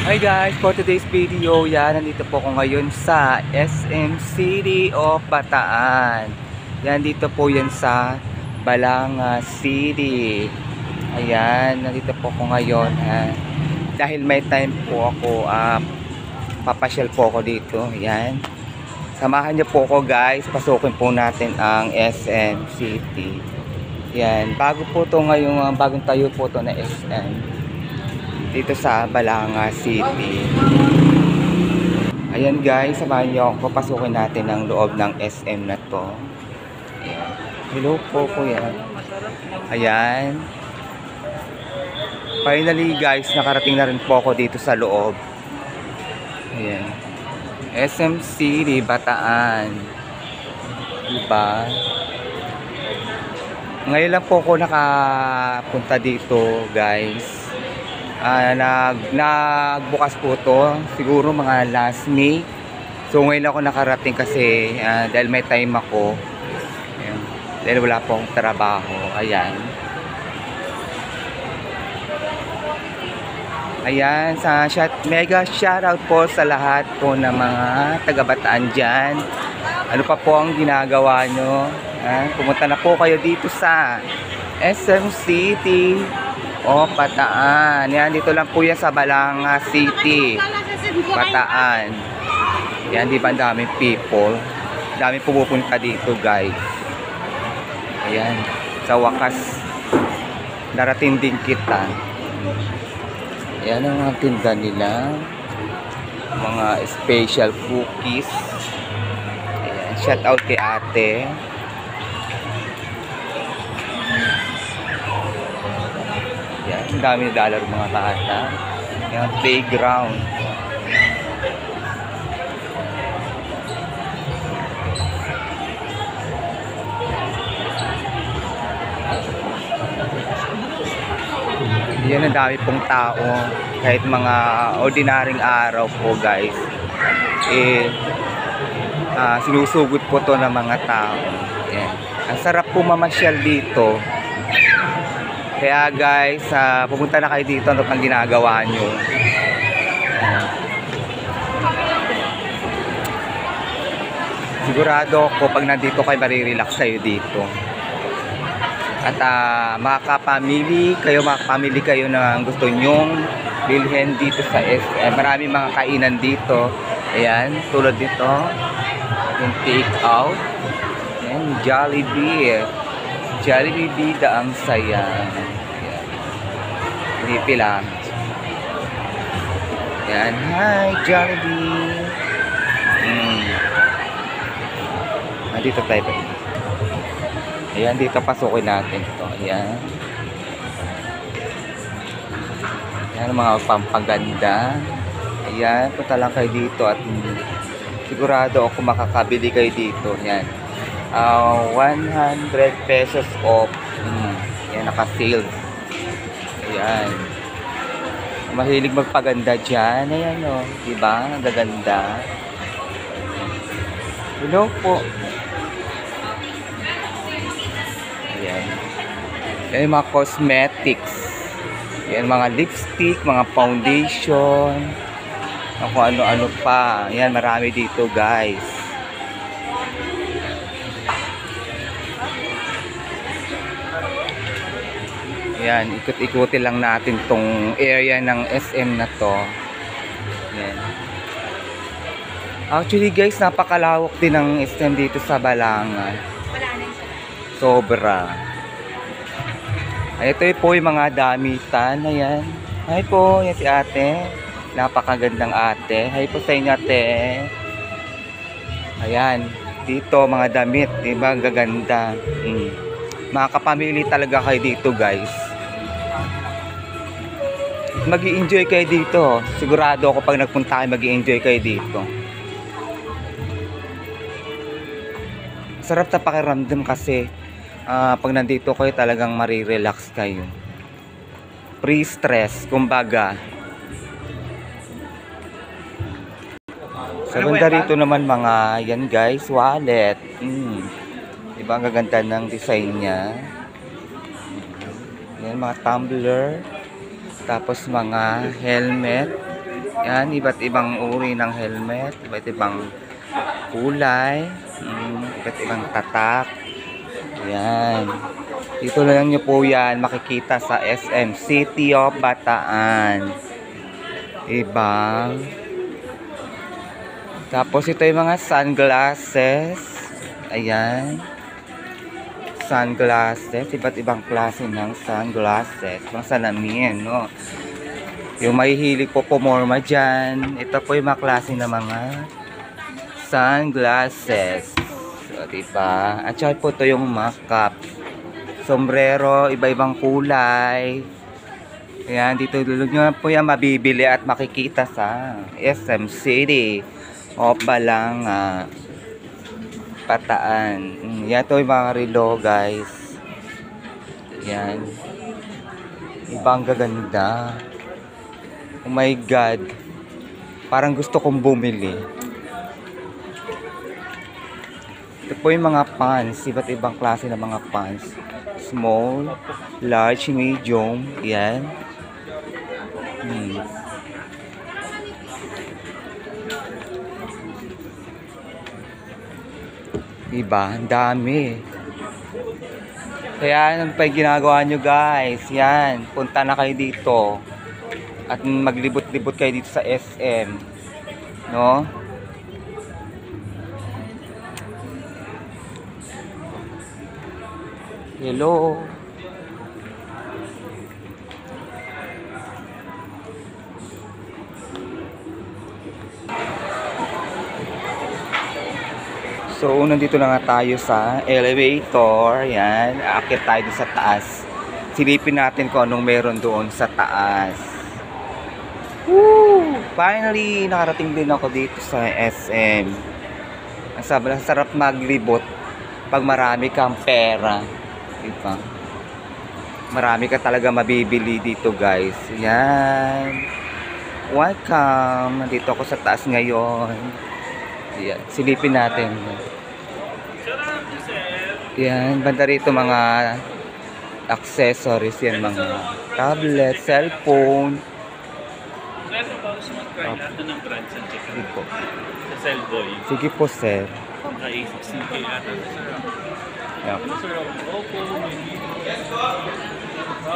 Hi guys, for today's video, nandito po ako ngayon sa SM City of Bataan. Dito po yan sa Balanga City. Ayan, nandito po ako ngayon. Dahil may time po ako, papasyal po ako dito. Ayan. Samahan niyo po ako guys, pasukin po natin ang SM City. Ayan, bago po to ngayong, bagong tayo po to na SM. Dito sa Balanga City. Ayan guys, samahan niyo ako. Papasukin natin ang loob ng SM na to. Ayan. Hello po kuya. Ayan. Finally guys, nakarating na rin po ako dito sa loob. Ayan. SM City, Bataan. Diba? Ngayon lang po ako nakapunta dito guys. Nagbukas po to siguro mga last May. So ngayon ako nakarating kasi dahil may time ako. Ayan. Dahil wala po akong trabaho. Ayan. Ayan, mega shoutout po sa lahat po ng mga taga-Bataan dyan. Ano pa po ang ginagawa nyo? Pumunta na po kayo dito sa SM City o Bataan. Yan, dito lang po yan sa Balanga City, Bataan. Yan, di ba ang daming people? Daming pumupunta dito guys. Ayan, sa wakas narating din kita. Ayan ang mga tinda nila. Mga special cookies. Ayan, shout out kay ate. Ang dami dollar mga bata. Yung playground. Yan ang dami pong tao. Kahit mga ordinaryong araw po guys. Sinusugod po to ng mga tao. Yan. Ang sarap po mamasyal dito. Kaya guys, pupunta na kayo dito. Ano pang ginagawa nyo? Sigurado ako pag nandito kayo marirelax kayo dito. At makakapamili kayo na gusto nyong bilhin dito sa SM. Maraming mga kainan dito. Ayan, tulad dito. Yung take out. Ayan, Jollibee. Jollibee bida ang saya. Lipi lang. Yan. Hi, Jollibee. Dito tayo. Ayan, dito pasukin natin ito. Ayan. Ayan, mga pampaganda. Ayan, punta lang kayo dito at sigurado ako makakabili kayo dito. Ayan. 100 pesos off. Yan, naka-sale. Ayan. Mahilig magpaganda dyan. Ayan o. Diba? Ang gaganda. Hello po. Ayan. Yan yung mga cosmetics. Yan, mga lipstick, mga foundation. Kung ano-ano pa. Ayan, marami dito guys. Yan, ikot-ikutin lang natin tong area ng SM na to. Yan. Actually guys, napakalawak din ng SM dito sa Balanga. Sobra. Ay, ito po yung mga damitan. Ayan. Hi po, yan si ate. Napakagandang ate. Hi po sa inyo ate. Ayan. Dito mga damit. Diba? Ang gaganda. Makakapamili talaga kayo dito guys. Mag-i-enjoy kayo dito. Sigurado ako pag nagpunta kayo, mag-i-enjoy kayo dito. Sarap na pakiramdam kasi pag nandito kayo talagang marirelax kayo. Pre-stress, kumbaga. Sa banda rito naman mga, yan guys, wallet. Diba ang gaganda ng design niya. Yan, mga tumbler. Tapos mga helmet. Yan, iba't ibang uri ng helmet, iba't ibang kulay, iba't ibang tatak. Yan. Dito lang nyo po yan makikita sa SM City of Bataan. Diba? Tapos ito yung mga sunglasses. Ayan. Sunglasses. Iba't ibang klase ng sunglasses. Mga salamin, no? Yung mahihilig po pumorma dyan. Ito po yung mga klase ng mga sunglasses. So, diba? At saka po ito yung mga caps. Sombrero, iba-ibang kulay. Ayan, dito nyo po yan mabibili at makikita sa SM City o Balanga, Bataan. Yan to yung mga relo, guys. Ayan. Ibang gaganda. Oh my God. Parang gusto kong bumili. Ito po yung mga pants. Iba't ibang klase ng mga pants. Small, large, medium. Yan. Diba? Ang dami. Kaya ano pa yung ginagawa nyo, guys? Yan. Punta na kayo dito. At maglibot-libot kayo dito sa SM. No? Hello. So, nandito na nga tayo sa elevator. Yan. Aakyat tayo sa taas. Silipin natin kung anong meron doon sa taas. Woo! Finally, nakarating din ako dito sa SM. Ang sarap maglibot pag marami kang pera. Diba? Marami ka talaga mabibili dito, guys. Yan. Welcome. Nandito ako sa taas ngayon. Yan. Silipin natin. Yan. Banda rito mga accessories. Yan. Mga tablet, cellphone. Sige po. Sige po, sir.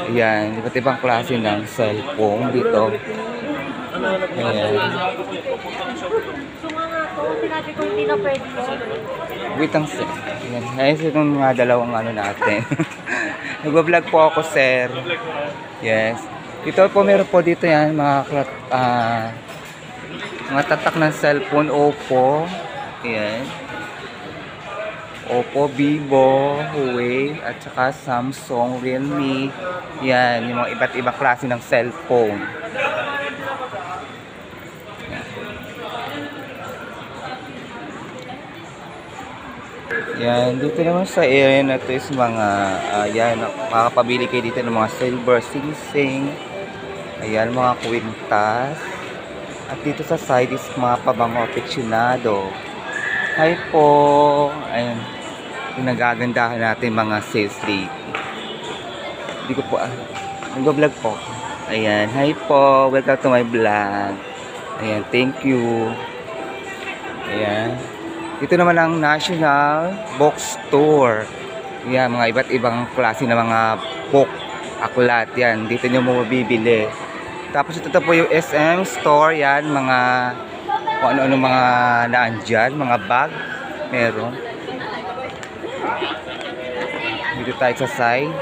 Yan, iba't ibang klase ng cellphone dito. Ayan. Wait ang sir. Ayan. Ayos itong mga dalawang ano natin. Nag-vlog po ako, sir. Yes. Dito po meron po dito yan mga tatak ng cellphone, Oppo. Ayan. Oppo, Vivo, Huawei, at saka Samsung, Realme. Yan, yung mga iba't ibang klase ng cellphone. Yan, dito naman sa area na ito is mga, yan, makakapabili kayo dito ng mga silver sing-sing. Ayan, mga kwintas. At dito sa side is mga pabango aficionado. Hi po. Ayan. Nagagandahan natin mga sales rate. Hindi ko po, nag-vlog po. Ayan. Hi po. Welcome to my vlog. Ayan. Thank you. Ayan. Dito naman ang National Bookstore. Ayan. Mga iba't ibang klase ng mga book. Aklat. Yan. Dito nyo mo mabibili. Tapos ito po yung SM Store. Yan. Mga kung ano-ano mga naan dyan. Mga bag. Meron. Dito tayo sa side.